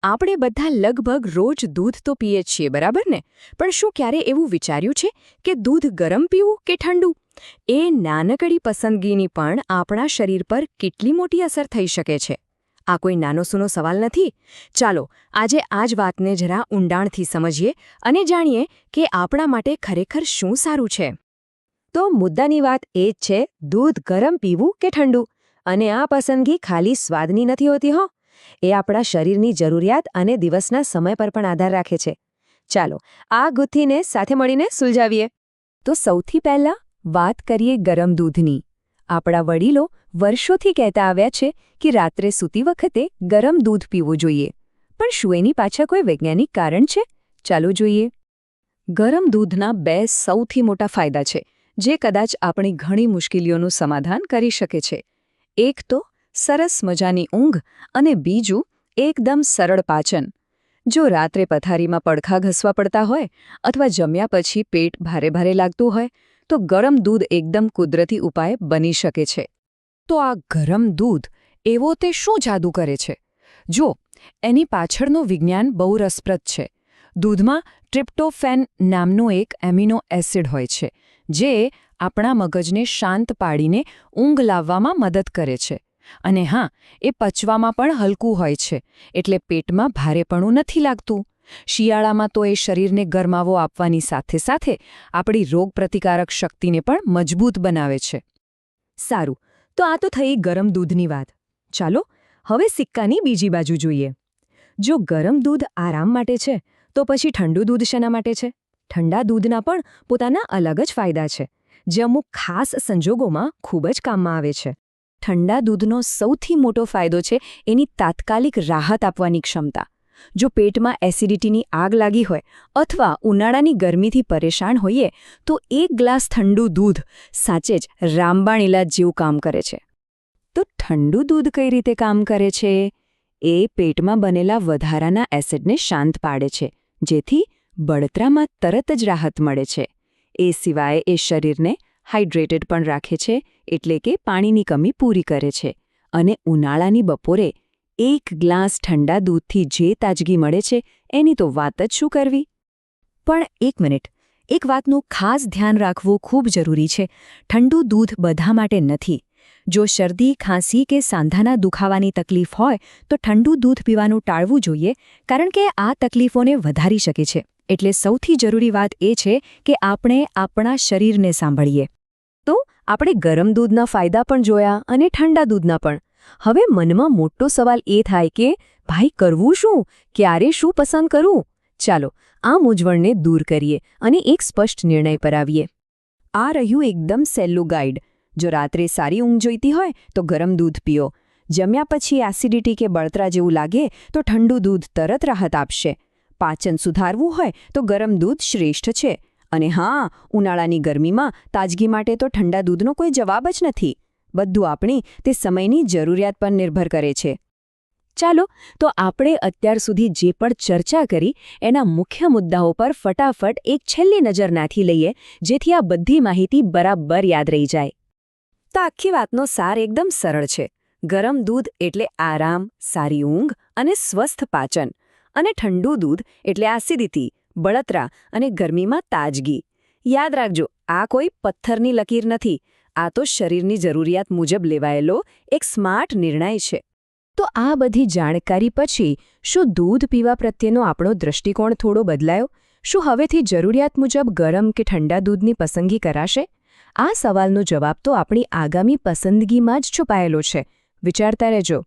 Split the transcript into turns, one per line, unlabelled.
આપણે બધા લગભગ રોજ દૂધ તો પીએ જ છીએ, બરાબર ને? પણ શું ક્યારે એવું વિચાર્યું છે કે દૂધ ગરમ પીવું કે ઠંડુ? એ નાનકડી પસંદગીની પણ આપણા શરીર પર કેટલી મોટી અસર થઈ શકે છે. આ કોઈ નાનો-સૂનો સવાલ નથી. ચાલો આજે આ જ વાતને જરા ઊંડાણથી સમજીએ અને જાણીએ કે આપણા માટે ખરેખર શું સારું છે.
તો મુદ્દાની વાત એ જ છે, દૂધ ગરમ પીવું કે ઠંડુ. અને આ પસંદગી ખાલી સ્વાદની નથી હોતી હો. એ આપણા શરીરની જરૂરિયાત અને દિવસના સમય પર પણ આધાર રાખે છે. ચાલો આ ગુથ્થીને સાથે મળીને સુલઝાવીએ. તો સૌથી પહેલા વાત કરીએ ગરમ દૂધની. આપણા વડીલો વર્ષોથી કહેતા આવ્યા છે કે રાત્રે સૂતી વખતે ગરમ દૂધ પીવું જોઈએ. પણ શું એની પાછળ કોઈ વૈજ્ઞાનિક કારણ છે? ચાલો જોઈએ. ગરમ દૂધના બે સૌથી મોટા ફાયદા છે જે કદાચ આપણી ઘણી મુશ્કેલીઓનું સમાધાન કરી શકે છે. એક તો સરસ મજાની ઊંઘ અને બીજું એકદમ સરળ પાચન. જો રાત્રે પથારીમાં પડખા ઘસવા પડતા હોય અથવા જમ્યા પછી પેટ ભારે ભારે લાગતું હોય તો ગરમ દૂધ એકદમ કુદરતી ઉપાય બની શકે છે. તો આ ગરમ દૂધ એવો તે શું જાદુ કરે છે? જો એની પાછળનું વિજ્ઞાન બહુ રસપ્રદ છે. દૂધમાં ટ્રિપ્ટોફેન નામનું એક એમિનો એસિડ હોય છે જે આપણા મગજને શાંત પાડીને ઊંઘ લાવવામાં મદદ કરે છે. અને હા, એ પચવામાં પણ હલકું હોય છે, એટલે પેટમાં ભારેપણું નથી લાગતું. શિયાળામાં તો એ શરીરને ગરમાવો આપવાની સાથે સાથે આપણી રોગપ્રતિકારક શક્તિને પણ મજબૂત બનાવે છે. સારું, તો આ તો થઈ ગરમ દૂધની વાત. ચાલો હવે સિક્કાની બીજી બાજુ જોઈએ. જો ગરમ દૂધ આરામ માટે છે તો પછી ઠંડુ દૂધ શેના માટે છે? ઠંડા દૂધના પણ પોતાના અલગ જ ફાયદા છે જે અમુક ખાસ સંજોગોમાં ખૂબ જ કામમાં આવે છે. ઠંડા દૂધનો સૌથી મોટો ફાયદો છે એની તાત્કાલિક રાહત આપવાની ક્ષમતા. જો પેટમાં એસિડિટીની આગ લાગી હોય અથવા ઉનાળાની ગરમીથી પરેશાન હોઈએ તો એક ગ્લાસ ઠંડુ દૂધ સાચે જ રામબાણ ઇલાજ જેવું કામ કરે છે. તો ઠંડુ દૂધ કઈ રીતે કામ કરે છે? એ પેટમાં બનેલા વધારાના એસિડને શાંત પાડે છે, જેથી બળતરામાં તરત જ રાહત મળે છે. એ સિવાય એ શરીરને હાઇડ્રેટેડ પણ રાખે છે, એટલે કે પાણીની કમી પૂરી કરે છે. અને ઉનાળાની બપોરે એક ગ્લાસ ઠંડા દૂધથી જે તાજગી મળે છે એની તો વાત જ શું કરવી. પણ એક મિનિટ, એક વાતનું ખાસ ધ્યાન રાખવું ખૂબ જરૂરી છે. ઠંડુ દૂધ બધા માટે નથી. જો શરદી, ખાંસી કે સાંધાના દુખાવાની તકલીફ હોય તો ઠંડુ દૂધ પીવાનું ટાળવું જોઈએ, કારણ કે આ તકલીફોને વધારી શકે છે. એટલે સૌથી જરૂરી વાત એ છે કે આપણે આપણા શરીરને સાંભળીએ. તો આપણે ગરમ દૂધના ફાયદા પણ જોયા અને ઠંડા દૂધના પણ. હવે મનમાં મોટો સવાલ એ થાય કે ભાઈ કરવું શું? ક્યારે શું પસંદ કરવું? ચાલો આ મૂંઝવણને દૂર કરીએ અને એક સ્પષ્ટ નિર્ણય પર આવીએ. આ રહ્યું એકદમ સહેલું ગાઈડ. જો રાત્રે સારી ઊંઘ જોઈતી હોય તો ગરમ દૂધ પીઓ. જમ્યા પછી એસિડિટી કે બળતરા જેવું લાગે તો ઠંડુ દૂધ તરત રાહત આપશે. પાચન સુધારવું હોય તો ગરમ દૂધ શ્રેષ્ઠ છે. અને હા, ઉનાળાની ગરમીમાં તાજગી માટે તો ઠંડા દૂધનો કોઈ જવાબ જ નથી. બધું આપણી તે સમયની જરૂરિયાત પર નિર્ભર કરે છે. ચાલો તો આપણે અત્યાર સુધી જે પણ ચર્ચા કરી એના મુખ્ય મુદ્દાઓ પર ફટાફટ એક છેલ્લી નજર નાખી લઈએ, જેથી આ બધી માહિતી બરાબર યાદ રહી જાય. તો આખી વાતનો સાર એકદમ સરળ છે. ગરમ દૂધ એટલે આરામ, સારી ઊંઘ અને સ્વસ્થ પાચન. અને ઠંડુ દૂધ એટલે એસિડિટી, બળતરા અને ગરમીમાં તાજગી. યાદ રાખજો, આ કોઈ પથ્થરની લકીર નથી. આ તો શરીરની જરૂરિયાત મુજબ લેવાયેલો એક સ્માર્ટ નિર્ણય છે. તો આ બધી જાણકારી પછી શું દૂધ પીવા પ્રત્યેનો આપણો દૃષ્ટિકોણ થોડો બદલાયો? શું હવેથી જરૂરિયાત મુજબ ગરમ કે ઠંડા દૂધની પસંદગી કરાશે? આ સવાલનો જવાબ તો આપણી આગામી પસંદગીમાં જ છુપાયેલો છે. વિચારતા રહેજો.